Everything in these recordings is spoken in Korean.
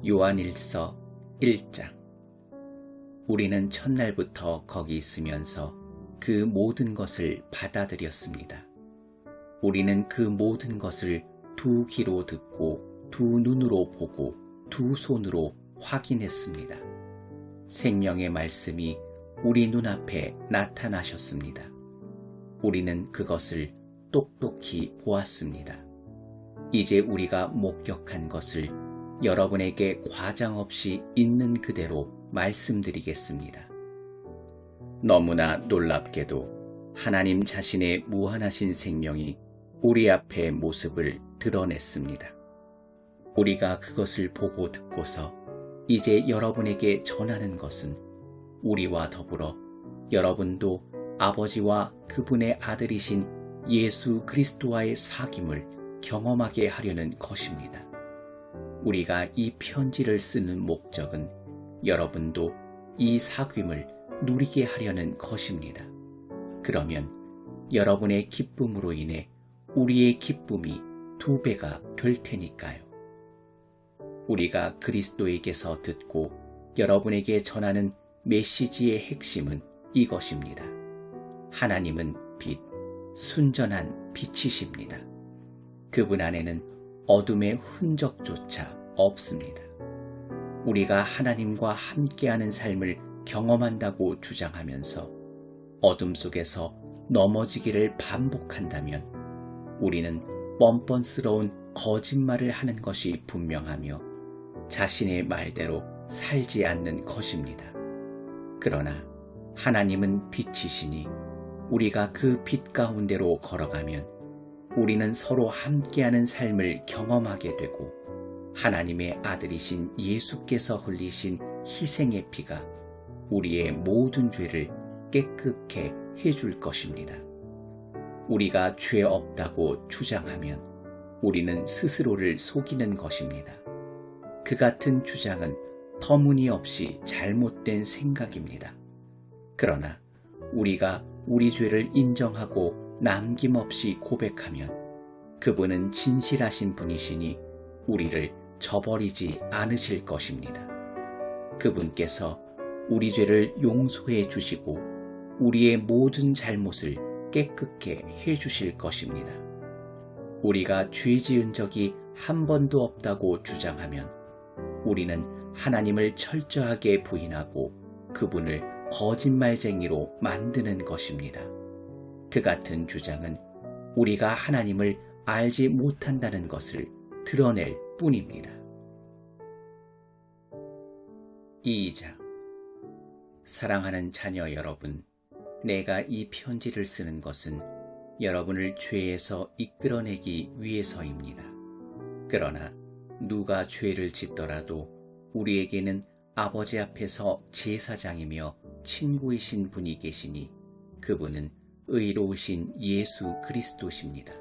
요한일서 1장. 우리는 첫날부터 거기 있으면서 그 모든 것을 받아들였습니다. 우리는 그 모든 것을 두 귀로 듣고 두 눈으로 보고 두 손으로 확인했습니다. 생명의 말씀이 우리 눈앞에 나타나셨습니다. 우리는 그것을 똑똑히 보았습니다. 이제 우리가 목격한 것을 여러분에게 과장 없이 있는 그대로 말씀드리겠습니다. 너무나 놀랍게도 하나님 자신의 무한하신 생명이 우리 앞에 모습을 드러냈습니다. 우리가 그것을 보고 듣고서 이제 여러분에게 전하는 것은 우리와 더불어 여러분도 아버지와 그분의 아들이신 예수 그리스도와의 사귐을 경험하게 하려는 것입니다. 우리가 이 편지를 쓰는 목적은 여러분도 이 사귐을 누리게 하려는 것입니다. 그러면 여러분의 기쁨으로 인해 우리의 기쁨이 2배가 될 테니까요. 우리가 그리스도에게서 듣고 여러분에게 전하는 메시지의 핵심은 이것입니다. 하나님은 빛, 순전한 빛이십니다. 그분 안에는 어둠의 흔적조차 없습니다. 우리가 하나님과 함께하는 삶을 경험한다고 주장하면서 어둠 속에서 넘어지기를 반복한다면 우리는 뻔뻔스러운 거짓말을 하는 것이 분명하며 자신의 말대로 살지 않는 것입니다. 그러나 하나님은 빛이시니 우리가 그 빛 가운데로 걸어가면 우리는 서로 함께하는 삶을 경험하게 되고 하나님의 아들이신 예수께서 흘리신 희생의 피가 우리의 모든 죄를 깨끗게 해줄 것입니다. 우리가 죄 없다고 주장하면 우리는 스스로를 속이는 것입니다. 그 같은 주장은 터무니없이 잘못된 생각입니다. 그러나 우리가 우리 죄를 인정하고 남김없이 고백하면 그분은 진실하신 분이시니 우리를 저버리지 않으실 것입니다. 그분께서 우리 죄를 용서해 주시고 우리의 모든 잘못을 깨끗게 해 주실 것입니다. 우리가 죄 지은 적이 한 번도 없다고 주장하면 우리는 하나님을 철저하게 부인하고 그분을 거짓말쟁이로 만드는 것입니다. 그 같은 주장은 우리가 하나님을 알지 못한다는 것을 드러낼 뿐입니다. 2장. 사랑하는 자녀 여러분, 내가 이 편지를 쓰는 것은 여러분을 죄에서 이끌어내기 위해서입니다. 그러나 누가 죄를 짓더라도 우리에게는 아버지 앞에서 제사장이며 친구이신 분이 계시니 그분은 의로우신 예수 그리스도십니다.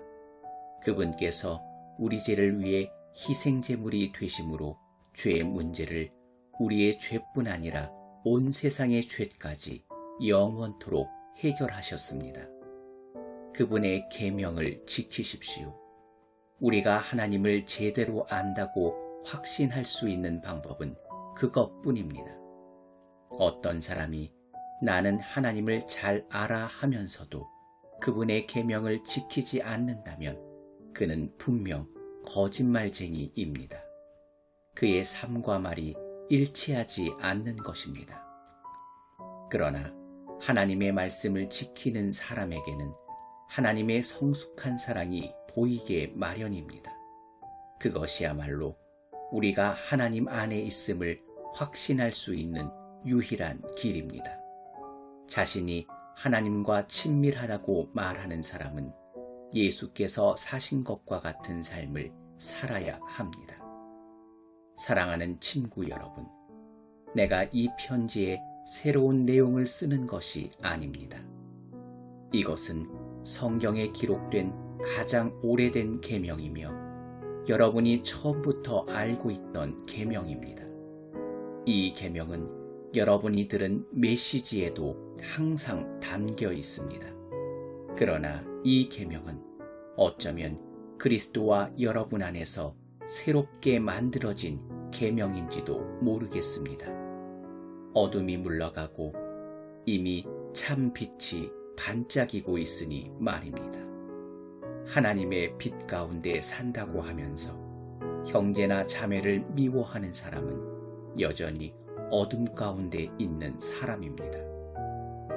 그분께서 우리 죄를 위해 희생제물이 되심으로 죄의 문제를 우리의 죄뿐 아니라 온 세상의 죄까지 영원토록 해결하셨습니다. 그분의 계명을 지키십시오. 우리가 하나님을 제대로 안다고 확신할 수 있는 방법은 그것뿐입니다. 어떤 사람이 나는 하나님을 잘 알아 하면서도 그분의 계명을 지키지 않는다면 그는 분명 거짓말쟁이입니다. 그의 삶과 말이 일치하지 않는 것입니다. 그러나 하나님의 말씀을 지키는 사람에게는 하나님의 성숙한 사랑이 보이게 마련입니다. 그것이야말로 우리가 하나님 안에 있음을 확신할 수 있는 유일한 길입니다. 자신이 하나님과 친밀하다고 말하는 사람은 예수께서 사신 것과 같은 삶을 살아야 합니다. 사랑하는 친구 여러분, 내가 이 편지에 새로운 내용을 쓰는 것이 아닙니다. 이것은 성경에 기록된 가장 오래된 계명이며 여러분이 처음부터 알고 있던 계명입니다. 이 계명은 여러분이 들은 메시지에도 항상 담겨 있습니다. 그러나 이 계명은 어쩌면 그리스도와 여러분 안에서 새롭게 만들어진 계명인지도 모르겠습니다. 어둠이 물러가고 이미 참 빛이 반짝이고 있으니 말입니다. 하나님의 빛 가운데 산다고 하면서 형제나 자매를 미워하는 사람은 여전히 어둠 가운데 있는 사람입니다.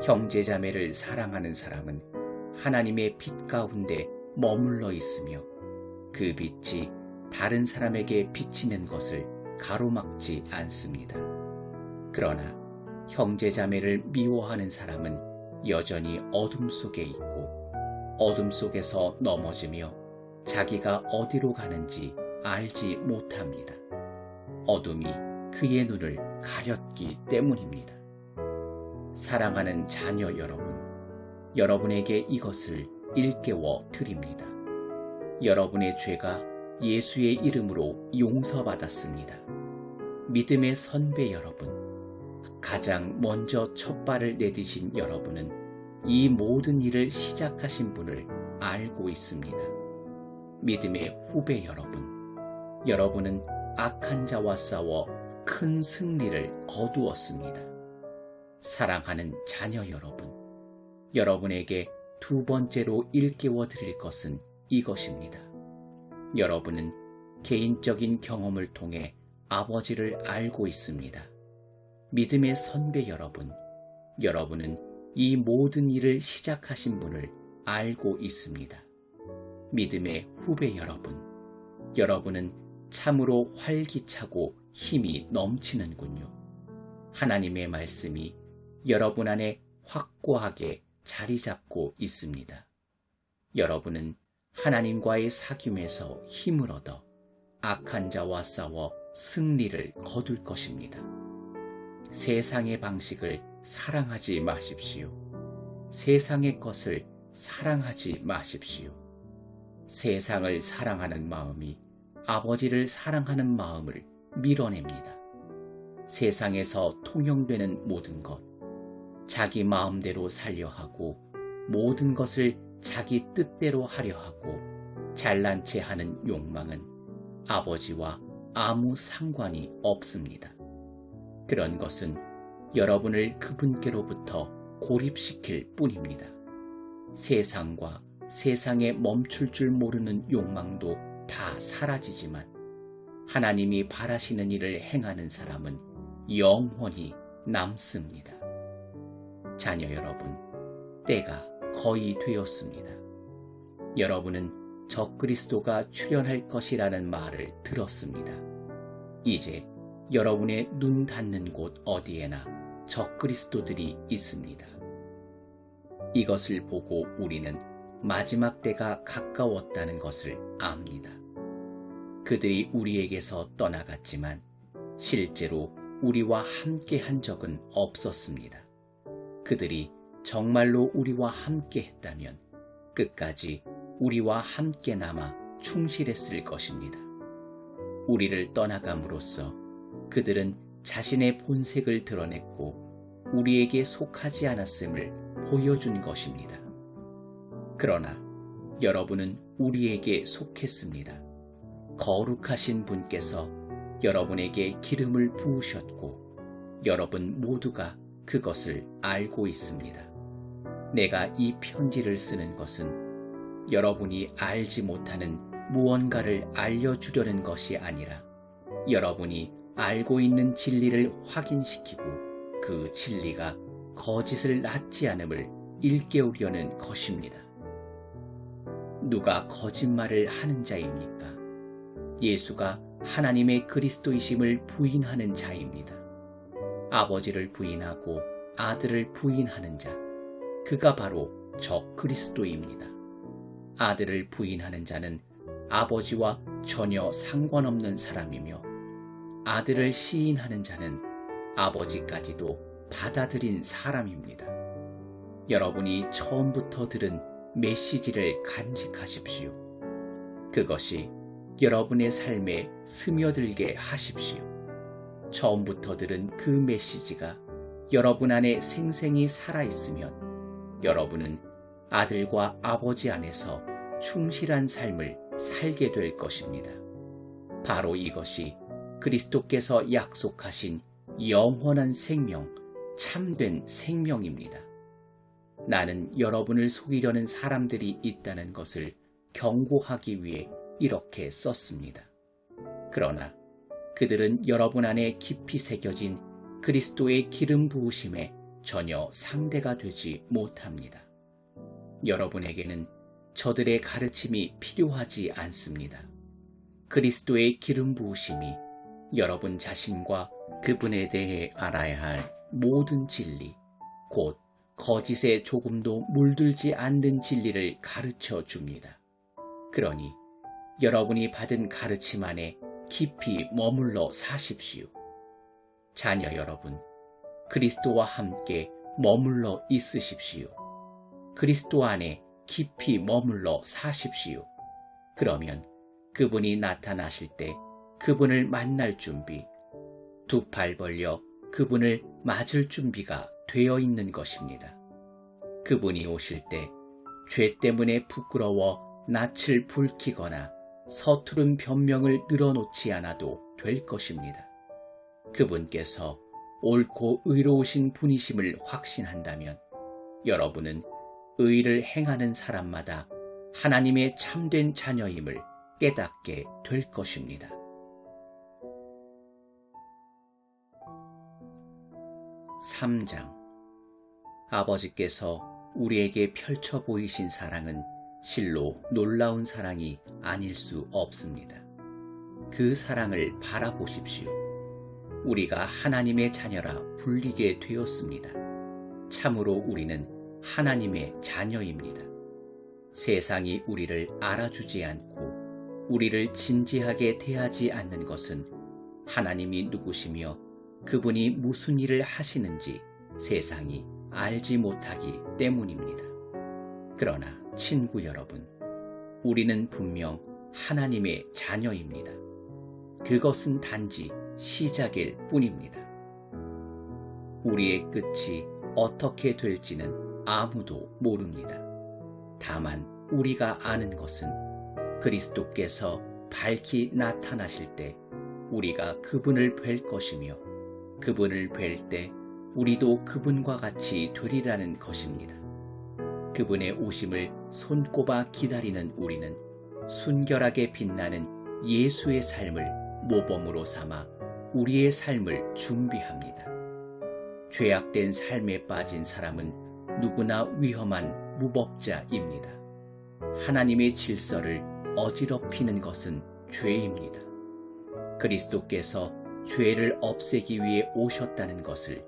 형제 자매를 사랑하는 사람은 하나님의 빛 가운데 머물러 있으며 그 빛이 다른 사람에게 비치는 것을 가로막지 않습니다. 그러나 형제 자매를 미워하는 사람은 여전히 어둠 속에 있고 어둠 속에서 넘어지며 자기가 어디로 가는지 알지 못합니다. 어둠이 그의 눈을 가렸기 때문입니다. 사랑하는 자녀 여러분, 여러분에게 이것을 일깨워 드립니다. 여러분의 죄가 예수의 이름으로 용서받았습니다. 믿음의 선배 여러분, 가장 먼저 첫 발을 내디신 여러분은 이 모든 일을 시작하신 분을 알고 있습니다. 믿음의 후배 여러분, 여러분은 악한 자와 싸워 큰 승리를 거두었습니다. 사랑하는 자녀 여러분, 여러분에게 두 번째로 일깨워 드릴 것은 이것입니다. 여러분은 개인적인 경험을 통해 아버지를 알고 있습니다. 믿음의 선배 여러분, 여러분은 이 모든 일을 시작하신 분을 알고 있습니다. 믿음의 후배 여러분, 여러분은 참으로 활기차고 힘이 넘치는군요. 하나님의 말씀이 여러분 안에 확고하게 자리 잡고 있습니다. 여러분은 하나님과의 사귐에서 힘을 얻어 악한 자와 싸워 승리를 거둘 것입니다. 세상의 방식을 사랑하지 마십시오. 세상의 것을 사랑하지 마십시오. 세상을 사랑하는 마음이 아버지를 사랑하는 마음을 밀어냅니다. 세상에서 통용되는 모든 것, 자기 마음대로 살려 하고 모든 것을 자기 뜻대로 하려 하고 잘난 체 하는 욕망은 아버지와 아무 상관이 없습니다. 그런 것은 여러분을 그분께로부터 고립시킬 뿐입니다. 세상과 세상에 멈출 줄 모르는 욕망도 다 사라지지만 하나님이 바라시는 일을 행하는 사람은 영원히 남습니다. 자녀 여러분, 때가 거의 되었습니다. 여러분은 적그리스도가 출현할 것이라는 말을 들었습니다. 이제 여러분의 눈 닿는 곳 어디에나 적그리스도들이 있습니다. 이것을 보고 우리는 마지막 때가 가까웠다는 것을 압니다. 그들이 우리에게서 떠나갔지만 실제로 우리와 함께 한 적은 없었습니다. 그들이 정말로 우리와 함께 했다면 끝까지 우리와 함께 남아 충실했을 것입니다. 우리를 떠나감으로써 그들은 자신의 본색을 드러냈고 우리에게 속하지 않았음을 보여준 것입니다. 그러나 여러분은 우리에게 속했습니다. 거룩하신 분께서 여러분에게 기름을 부으셨고 여러분 모두가 그것을 알고 있습니다. 내가 이 편지를 쓰는 것은 여러분이 알지 못하는 무언가를 알려주려는 것이 아니라 여러분이 알고 있는 진리를 확인시키고 그 진리가 거짓을 낳지 않음을 일깨우려는 것입니다. 누가 거짓말을 하는 자입니까? 예수가 하나님의 그리스도이심을 부인하는 자입니다. 아버지를 부인하고 아들을 부인하는 자, 그가 바로 적그리스도입니다. 아들을 부인하는 자는 아버지와 전혀 상관없는 사람이며 아들을 시인하는 자는 아버지까지도 받아들인 사람입니다. 여러분이 처음부터 들은 메시지를 간직하십시오. 그것이 여러분의 삶에 스며들게 하십시오. 처음부터 들은 그 메시지가 여러분 안에 생생히 살아있으면 여러분은 아들과 아버지 안에서 충실한 삶을 살게 될 것입니다. 바로 이것이 그리스도께서 약속하신 영원한 생명, 참된 생명입니다. 나는 여러분을 속이려는 사람들이 있다는 것을 경고하기 위해 이렇게 썼습니다. 그러나 그들은 여러분 안에 깊이 새겨진 그리스도의 기름 부으심에 전혀 상대가 되지 못합니다. 여러분에게는 저들의 가르침이 필요하지 않습니다. 그리스도의 기름 부으심이 여러분 자신과 그분에 대해 알아야 할 모든 진리, 곧 거짓에 조금도 물들지 않는 진리를 가르쳐 줍니다. 그러니 여러분이 받은 가르침 안에 깊이 머물러 사십시오. 자녀 여러분, 그리스도와 함께 머물러 있으십시오. 그리스도 안에 깊이 머물러 사십시오. 그러면 그분이 나타나실 때 그분을 만날 준비, 두 팔 벌려 그분을 맞을 준비가 되어 있는 것입니다. 그분이 오실 때 죄 때문에 부끄러워 낯을 붉히거나 서투른 변명을 늘어놓지 않아도 될 것입니다. 그분께서 옳고 의로우신 분이심을 확신한다면 여러분은 의를 행하는 사람마다 하나님의 참된 자녀임을 깨닫게 될 것입니다. 3장. 아버지께서 우리에게 펼쳐 보이신 사랑은 실로 놀라운 사랑이 아닐 수 없습니다. 그 사랑을 바라보십시오. 우리가 하나님의 자녀라 불리게 되었습니다. 참으로 우리는 하나님의 자녀입니다. 세상이 우리를 알아주지 않고 우리를 진지하게 대하지 않는 것은 하나님이 누구시며 그분이 무슨 일을 하시는지 세상이 알지 못하기 때문입니다. 그러나 친구 여러분, 우리는 분명 하나님의 자녀입니다. 그것은 단지 시작일 뿐입니다. 우리의 끝이 어떻게 될지는 아무도 모릅니다. 다만 우리가 아는 것은 그리스도께서 밝히 나타나실 때 우리가 그분을 뵐 것이며 그분을 뵐 때 우리도 그분과 같이 되리라는 것입니다. 그분의 오심을 손꼽아 기다리는 우리는 순결하게 빛나는 예수의 삶을 모범으로 삼아 우리의 삶을 준비합니다. 죄악된 삶에 빠진 사람은 누구나 위험한 무법자입니다. 하나님의 질서를 어지럽히는 것은 죄입니다. 그리스도께서 죄를 없애기 위해 오셨다는 것을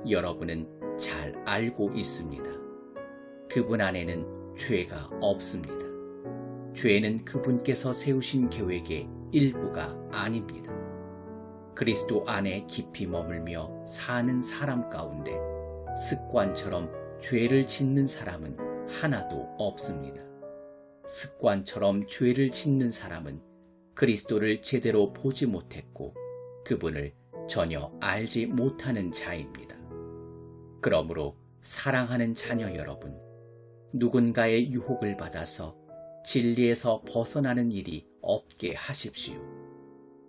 여러분은 잘 알고 있습니다. 그분 안에는 죄가 없습니다. 죄는 그분께서 세우신 계획의 일부가 아닙니다. 그리스도 안에 깊이 머물며 사는 사람 가운데 습관처럼 죄를 짓는 사람은 하나도 없습니다. 습관처럼 죄를 짓는 사람은 그리스도를 제대로 보지 못했고 그분을 전혀 알지 못하는 자입니다. 그러므로 사랑하는 자녀 여러분, 누군가의 유혹을 받아서 진리에서 벗어나는 일이 없게 하십시오.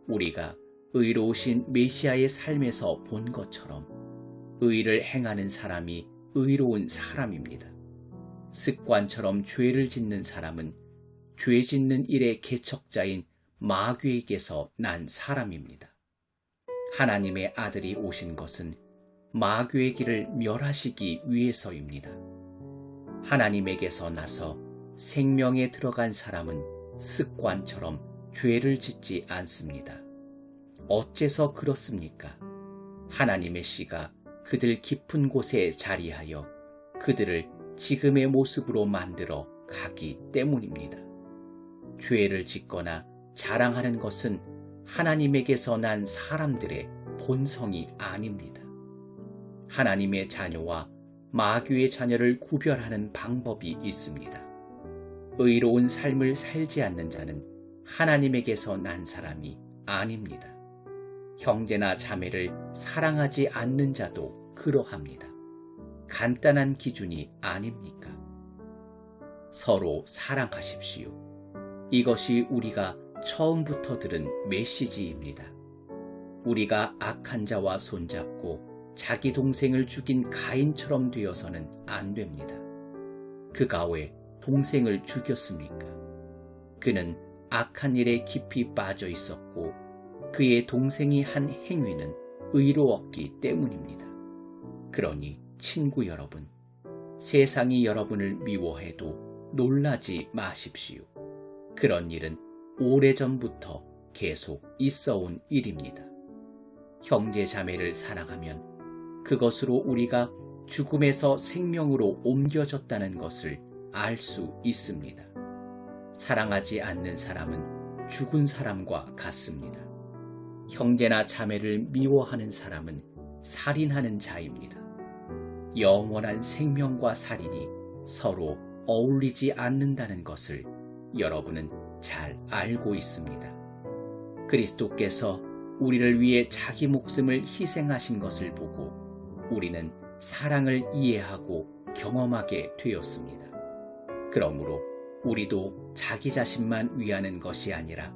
우리가 의로우신 메시아의 삶에서 본 것처럼 의를 행하는 사람이 의로운 사람입니다. 습관처럼 죄를 짓는 사람은 죄 짓는 일의 개척자인 마귀에게서 난 사람입니다. 하나님의 아들이 오신 것은 마귀의 길을 멸하시기 위해서입니다. 하나님에게서 나서 생명에 들어간 사람은 습관처럼 죄를 짓지 않습니다. 어째서 그렇습니까? 하나님의 씨가 그들 깊은 곳에 자리하여 그들을 지금의 모습으로 만들어 가기 때문입니다. 죄를 짓거나 자랑하는 것은 하나님에게서 난 사람들의 본성이 아닙니다. 하나님의 자녀와 마귀의 자녀를 구별하는 방법이 있습니다. 의로운 삶을 살지 않는 자는 하나님에게서 난 사람이 아닙니다. 형제나 자매를 사랑하지 않는 자도 그러합니다. 간단한 기준이 아닙니까? 서로 사랑하십시오. 이것이 우리가 처음부터 들은 메시지입니다. 우리가 악한 자와 손잡고 자기 동생을 죽인 가인처럼 되어서는 안 됩니다. 그가 왜 동생을 죽였습니까? 그는 악한 일에 깊이 빠져 있었고 그의 동생이 한 행위는 의로웠기 때문입니다. 그러니 친구 여러분, 세상이 여러분을 미워해도 놀라지 마십시오. 그런 일은 오래전부터 계속 있어온 일입니다. 형제 자매를 사랑하면 그것으로 우리가 죽음에서 생명으로 옮겨졌다는 것을 알 수 있습니다. 사랑하지 않는 사람은 죽은 사람과 같습니다. 형제나 자매를 미워하는 사람은 살인하는 자입니다. 영원한 생명과 살인이 서로 어울리지 않는다는 것을 여러분은 잘 알고 있습니다. 그리스도께서 우리를 위해 자기 목숨을 희생하신 것을 보고 우리는 사랑을 이해하고 경험하게 되었습니다. 그러므로 우리도 자기 자신만 위하는 것이 아니라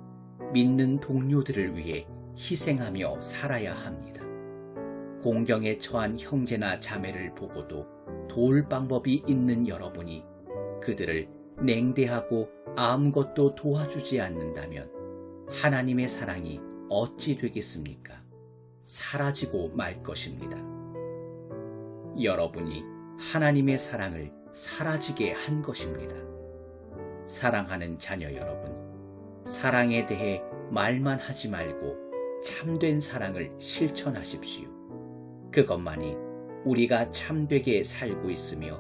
믿는 동료들을 위해 희생하며 살아야 합니다. 공경에 처한 형제나 자매를 보고도 도울 방법이 있는 여러분이 그들을 냉대하고 아무것도 도와주지 않는다면 하나님의 사랑이 어찌 되겠습니까? 사라지고 말 것입니다. 여러분이 하나님의 사랑을 사라지게 한 것입니다. 사랑하는 자녀 여러분, 사랑에 대해 말만 하지 말고 참된 사랑을 실천하십시오. 그것만이 우리가 참되게 살고 있으며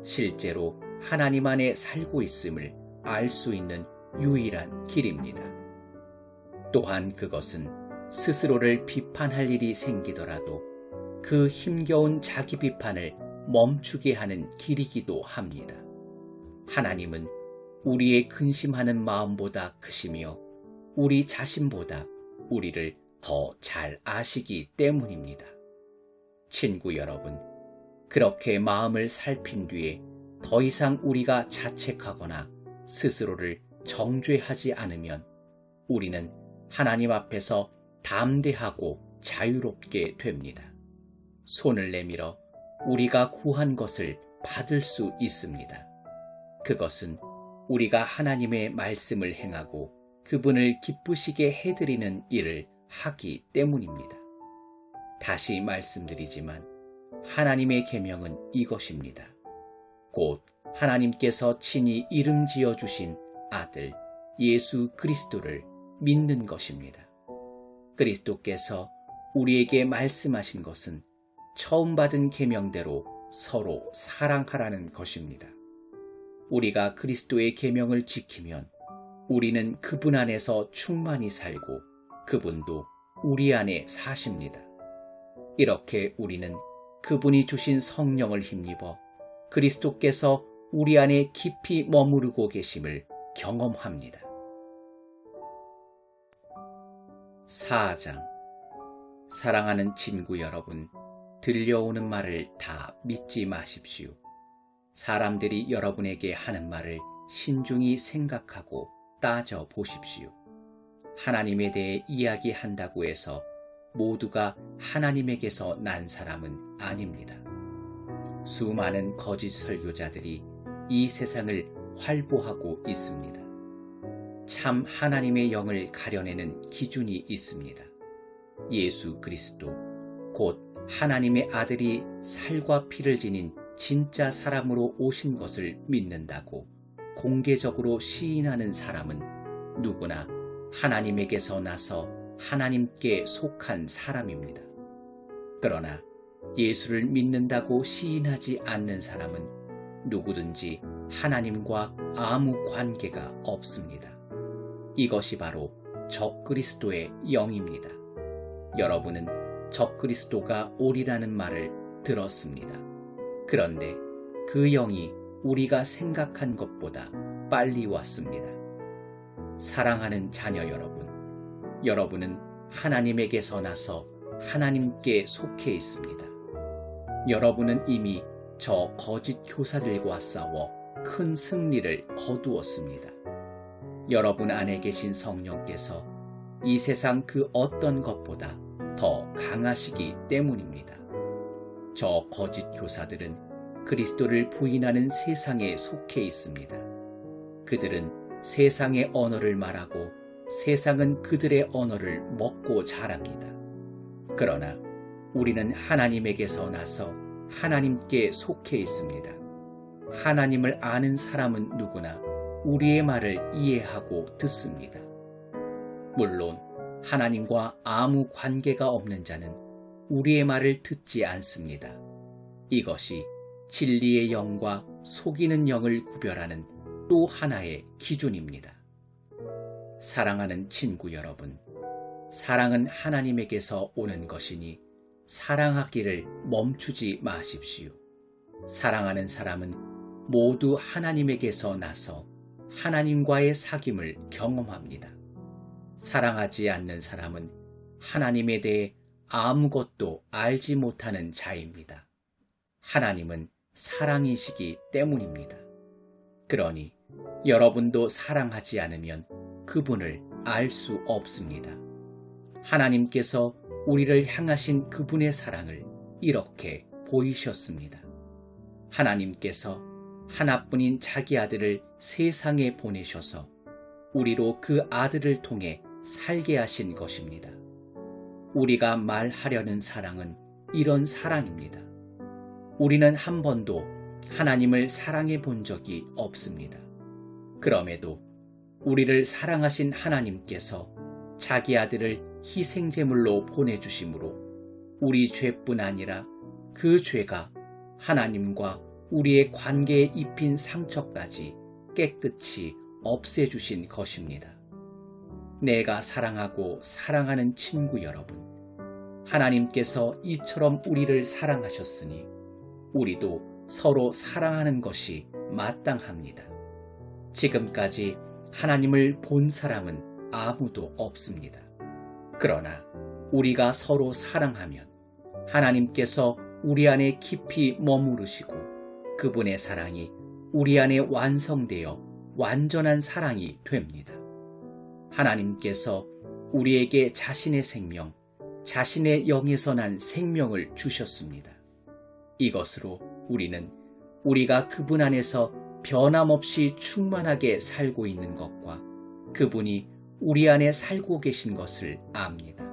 실제로 하나님 안에 살고 있음을 알 수 있는 유일한 길입니다. 또한 그것은 스스로를 비판할 일이 생기더라도 그 힘겨운 자기 비판을 멈추게 하는 길이기도 합니다. 하나님은 우리의 근심하는 마음보다 크시며 우리 자신보다 우리를 더 잘 아시기 때문입니다. 친구 여러분, 그렇게 마음을 살핀 뒤에 더 이상 우리가 자책하거나 스스로를 정죄하지 않으면 우리는 하나님 앞에서 담대하고 자유롭게 됩니다. 손을 내밀어 우리가 구한 것을 받을 수 있습니다. 그것은 우리가 하나님의 말씀을 행하고 그분을 기쁘시게 해드리는 일을 하기 때문입니다. 다시 말씀드리지만 하나님의 계명은 이것입니다. 곧 하나님께서 친히 이름 지어주신 아들 예수 그리스도를 믿는 것입니다. 그리스도께서 우리에게 말씀하신 것은 처음 받은 계명대로 서로 사랑하라는 것입니다. 우리가 그리스도의 계명을 지키면 우리는 그분 안에서 충만히 살고 그분도 우리 안에 사십니다. 이렇게 우리는 그분이 주신 성령을 힘입어 그리스도께서 우리 안에 깊이 머무르고 계심을 경험합니다. 4장. 사랑하는 친구 여러분, 들려오는 말을 다 믿지 마십시오. 사람들이 여러분에게 하는 말을 신중히 생각하고 따져 보십시오. 하나님에 대해 이야기한다고 해서 모두가 하나님에게서 난 사람은 아닙니다. 수많은 거짓 설교자들이 이 세상을 활보하고 있습니다. 참 하나님의 영을 가려내는 기준이 있습니다. 예수 그리스도, 곧 하나님의 아들이 살과 피를 지닌 진짜 사람으로 오신 것을 믿는다고 공개적으로 시인하는 사람은 누구나 하나님에게서 나서 하나님께 속한 사람입니다. 그러나 예수를 믿는다고 시인하지 않는 사람은 누구든지 하나님과 아무 관계가 없습니다. 이것이 바로 적그리스도의 영입니다. 여러분은 적그리스도가 오리라는 말을 들었습니다. 그런데 그 영이 우리가 생각한 것보다 빨리 왔습니다. 사랑하는 자녀 여러분, 여러분은 하나님에게서 나서 하나님께 속해 있습니다. 여러분은 이미 저 거짓 교사들과 싸워 큰 승리를 거두었습니다. 여러분 안에 계신 성령께서 이 세상 그 어떤 것보다 더 강하시기 때문입니다. 저 거짓 교사들은 그리스도를 부인하는 세상에 속해 있습니다. 그들은 세상의 언어를 말하고 세상은 그들의 언어를 먹고 자랍니다. 그러나 우리는 하나님에게서 나서 하나님께 속해 있습니다. 하나님을 아는 사람은 누구나 우리의 말을 이해하고 듣습니다. 물론 하나님과 아무 관계가 없는 자는 우리의 말을 듣지 않습니다. 이것이 진리의 영과 속이는 영을 구별하는 또 하나의 기준입니다. 사랑하는 친구 여러분, 사랑은 하나님에게서 오는 것이니 사랑하기를 멈추지 마십시오. 사랑하는 사람은 모두 하나님에게서 나서 하나님과의 사귐을 경험합니다. 사랑하지 않는 사람은 하나님에 대해 아무것도 알지 못하는 자입니다. 하나님은 사랑이시기 때문입니다. 그러니 여러분도 사랑하지 않으면 그분을 알 수 없습니다. 하나님께서 우리를 향하신 그분의 사랑을 이렇게 보이셨습니다. 하나님께서 하나뿐인 자기 아들을 세상에 보내셔서 우리로 그 아들을 통해 살게 하신 것입니다. 우리가 말하려는 사랑은 이런 사랑입니다. 우리는 한 번도 하나님을 사랑해 본 적이 없습니다. 그럼에도 우리를 사랑하신 하나님께서 자기 아들을 희생제물로 보내주심으로 우리 죄뿐 아니라 그 죄가 하나님과 우리의 관계에 입힌 상처까지 깨끗이 없애주신 것입니다. 내가 사랑하고 사랑하는 친구 여러분, 하나님께서 이처럼 우리를 사랑하셨으니 우리도 서로 사랑하는 것이 마땅합니다. 지금까지 하나님을 본 사람은 아무도 없습니다. 그러나 우리가 서로 사랑하면 하나님께서 우리 안에 깊이 머무르시고 그분의 사랑이 우리 안에 완성되어 완전한 사랑이 됩니다. 하나님께서 우리에게 자신의 생명, 자신의 영에서 난 생명을 주셨습니다. 이것으로 우리는 우리가 그분 안에서 변함없이 충만하게 살고 있는 것과 그분이 우리 안에 살고 계신 것을 압니다.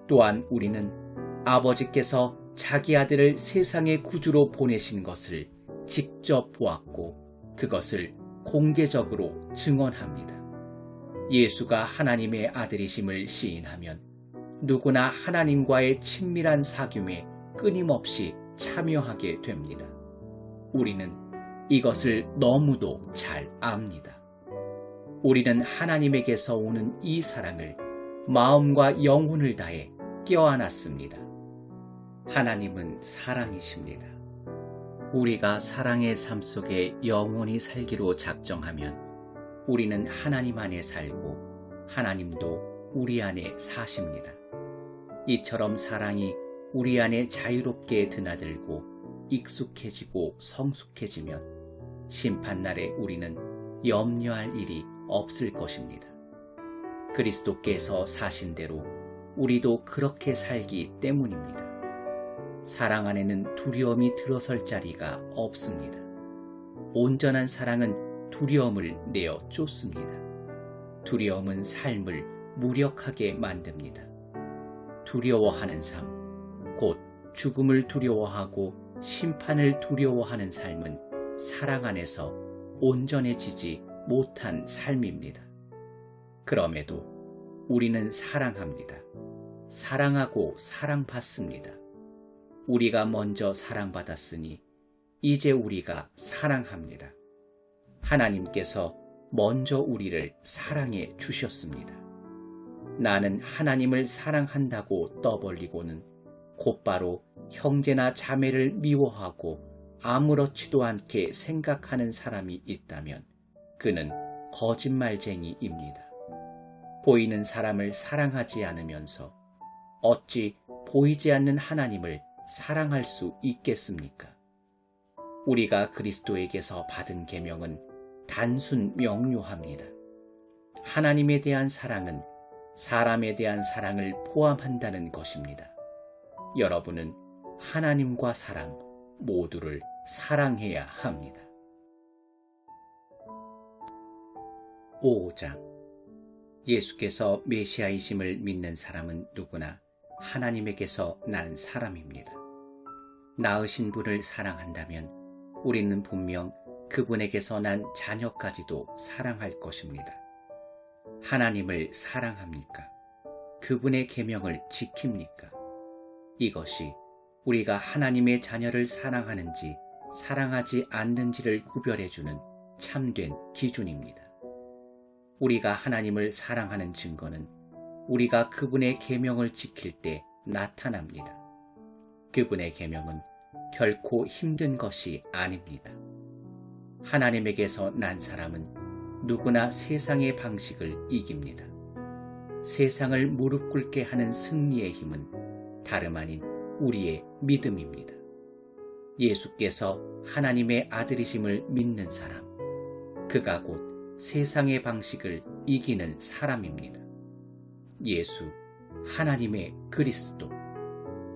또한 우리는 아버지께서 자기 아들을 세상의 구주로 보내신 것을 직접 보았고 그것을 공개적으로 증언합니다. 예수가 하나님의 아들이심을 시인하면 누구나 하나님과의 친밀한 사귐에 끊임없이 참여하게 됩니다. 우리는 이것을 너무도 잘 압니다. 우리는 하나님에게서 오는 이 사랑을 마음과 영혼을 다해 껴안았습니다. 하나님은 사랑이십니다. 우리가 사랑의 삶 속에 영원히 살기로 작정하면 우리는 하나님 안에 살고 하나님도 우리 안에 사십니다. 이처럼 사랑이 우리 안에 자유롭게 드나들고 익숙해지고 성숙해지면 심판날에 우리는 염려할 일이 없을 것입니다. 그리스도께서 사신 대로 우리도 그렇게 살기 때문입니다. 사랑 안에는 두려움이 들어설 자리가 없습니다. 온전한 사랑은 두려움을 내어 쫓습니다. 두려움은 삶을 무력하게 만듭니다. 두려워하는 삶, 곧 죽음을 두려워하고 심판을 두려워하는 삶은 사랑 안에서 온전해지지 못한 삶입니다. 그럼에도 우리는 사랑합니다. 사랑하고 사랑받습니다. 우리가 먼저 사랑받았으니 이제 우리가 사랑합니다. 하나님께서 먼저 우리를 사랑해 주셨습니다. 나는 하나님을 사랑한다고 떠벌리고는 곧바로 형제나 자매를 미워하고 아무렇지도 않게 생각하는 사람이 있다면 그는 거짓말쟁이입니다. 보이는 사람을 사랑하지 않으면서 어찌 보이지 않는 하나님을 사랑할 수 있겠습니까? 우리가 그리스도에게서 받은 계명은 단순 명료합니다. 하나님에 대한 사랑은 사람에 대한 사랑을 포함한다는 것입니다. 여러분은 하나님과 사람 모두를 사랑해야 합니다. 5장. 예수께서 메시아이심을 믿는 사람은 누구나 하나님에게서 난 사람입니다. 낳으신 분을 사랑한다면 우리는 분명 그분에게서 난 자녀까지도 사랑할 것입니다. 하나님을 사랑합니까? 그분의 계명을 지킵니까? 이것이 우리가 하나님의 자녀를 사랑하는지 사랑하지 않는지를 구별해주는 참된 기준입니다. 우리가 하나님을 사랑하는 증거는 우리가 그분의 계명을 지킬 때 나타납니다. 그분의 계명은 결코 힘든 것이 아닙니다. 하나님에게서 난 사람은 누구나 세상의 방식을 이깁니다. 세상을 무릎 꿇게 하는 승리의 힘은 다름 아닌 우리의 믿음입니다. 예수께서 하나님의 아들이심을 믿는 사람, 그가 곧 세상의 방식을 이기는 사람입니다. 예수, 하나님의 그리스도,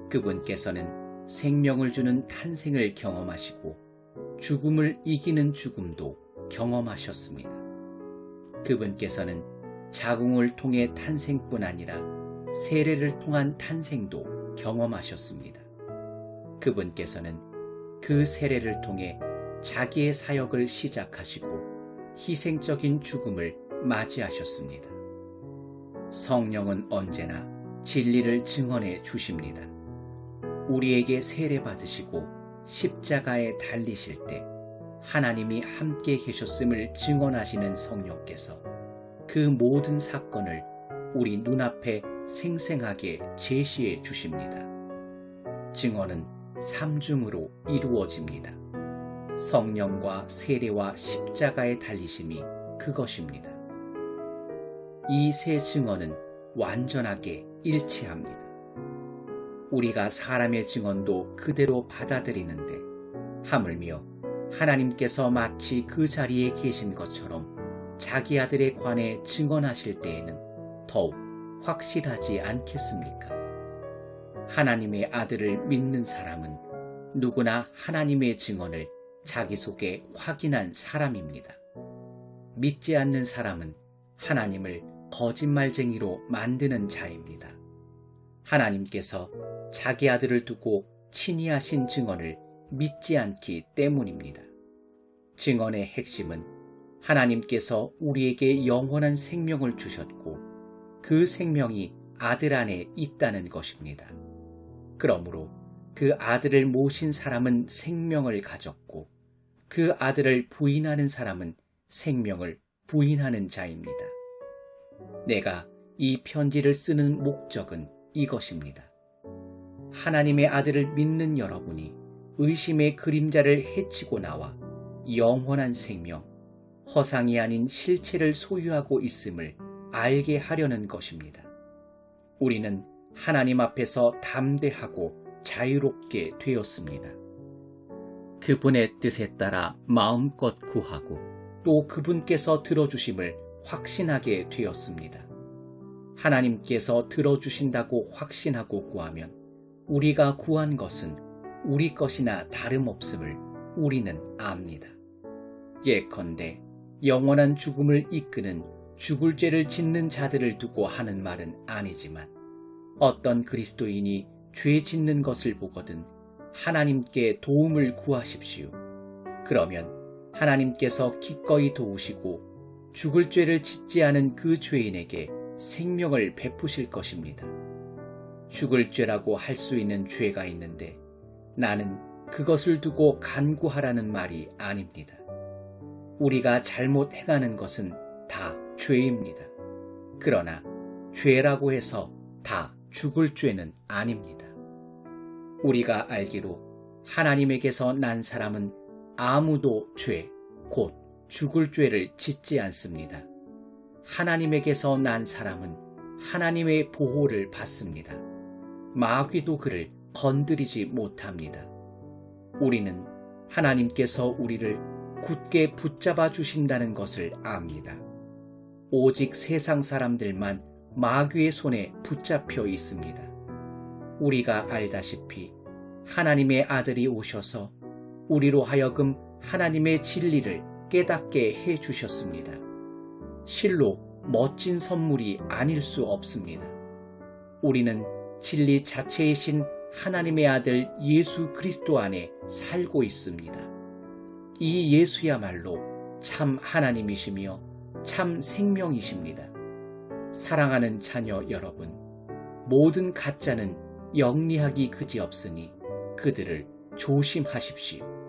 그분께서는 생명을 주는 탄생을 경험하시고 죽음을 이기는 죽음도 경험하셨습니다. 그분께서는 자궁을 통해 탄생뿐 아니라 세례를 통한 탄생도 경험하셨습니다. 그분께서는 그 세례를 통해 자기의 사역을 시작하시고 희생적인 죽음을 맞이하셨습니다. 성령은 언제나 진리를 증언해 주십니다. 우리에게 세례 받으시고 십자가에 달리실 때 하나님이 함께 계셨음을 증언하시는 성령께서 그 모든 사건을 우리 눈앞에 생생하게 제시해 주십니다. 증언은 삼중으로 이루어집니다. 성령과 세례와 십자가의 달리심이 그것입니다. 이 세 증언은 완전하게 일치합니다. 우리가 사람의 증언도 그대로 받아들이는데 하물며 하나님께서 마치 그 자리에 계신 것처럼 자기 아들에 관해 증언하실 때에는 더욱 확실하지 않겠습니까? 하나님의 아들을 믿는 사람은 누구나 하나님의 증언을 자기 속에 확인한 사람입니다. 믿지 않는 사람은 하나님을 거짓말쟁이로 만드는 자입니다. 하나님께서 자기 아들을 두고 친히 하신 증언을 믿지 않기 때문입니다. 증언의 핵심은 하나님께서 우리에게 영원한 생명을 주셨고 그 생명이 아들 안에 있다는 것입니다. 그러므로 그 아들을 모신 사람은 생명을 가졌고 그 아들을 부인하는 사람은 생명을 부인하는 자입니다. 내가 이 편지를 쓰는 목적은 이것입니다. 하나님의 아들을 믿는 여러분이 의심의 그림자를 헤치고 나와 영원한 생명, 허상이 아닌 실체를 소유하고 있음을 알게 하려는 것입니다. 우리는 하나님 앞에서 담대하고 자유롭게 되었습니다. 그분의 뜻에 따라 마음껏 구하고 또 그분께서 들어주심을 확신하게 되었습니다. 하나님께서 들어주신다고 확신하고 구하면 우리가 구한 것은 우리 것이나 다름없음을 우리는 압니다. 예컨대 영원한 죽음을 이끄는 죽을 죄를 짓는 자들을 두고 하는 말은 아니지만 어떤 그리스도인이 죄 짓는 것을 보거든 하나님께 도움을 구하십시오. 그러면 하나님께서 기꺼이 도우시고 죽을 죄를 짓지 않은 그 죄인에게 생명을 베푸실 것입니다. 죽을 죄라고 할 수 있는 죄가 있는데 나는 그것을 두고 간구하라는 말이 아닙니다. 우리가 잘못 행하는 것은 다 죄입니다. 그러나 죄라고 해서 다 죽을 죄는 아닙니다. 우리가 알기로 하나님에게서 난 사람은 아무도 죄, 곧 죽을 죄를 짓지 않습니다. 하나님에게서 난 사람은 하나님의 보호를 받습니다. 마귀도 그를 건드리지 못합니다. 우리는 하나님께서 우리를 굳게 붙잡아 주신다는 것을 압니다. 오직 세상 사람들만 마귀의 손에 붙잡혀 있습니다. 우리가 알다시피 하나님의 아들이 오셔서 우리로 하여금 하나님의 진리를 깨닫게 해 주셨습니다. 실로 멋진 선물이 아닐 수 없습니다. 우리는 진리 자체이신 하나님의 아들 예수 그리스도 안에 살고 있습니다. 이 예수야말로 참 하나님이시며 참 생명이십니다. 사랑하는 자녀 여러분, 모든 가짜는 영리하기 그지없으니 그들을 조심하십시오.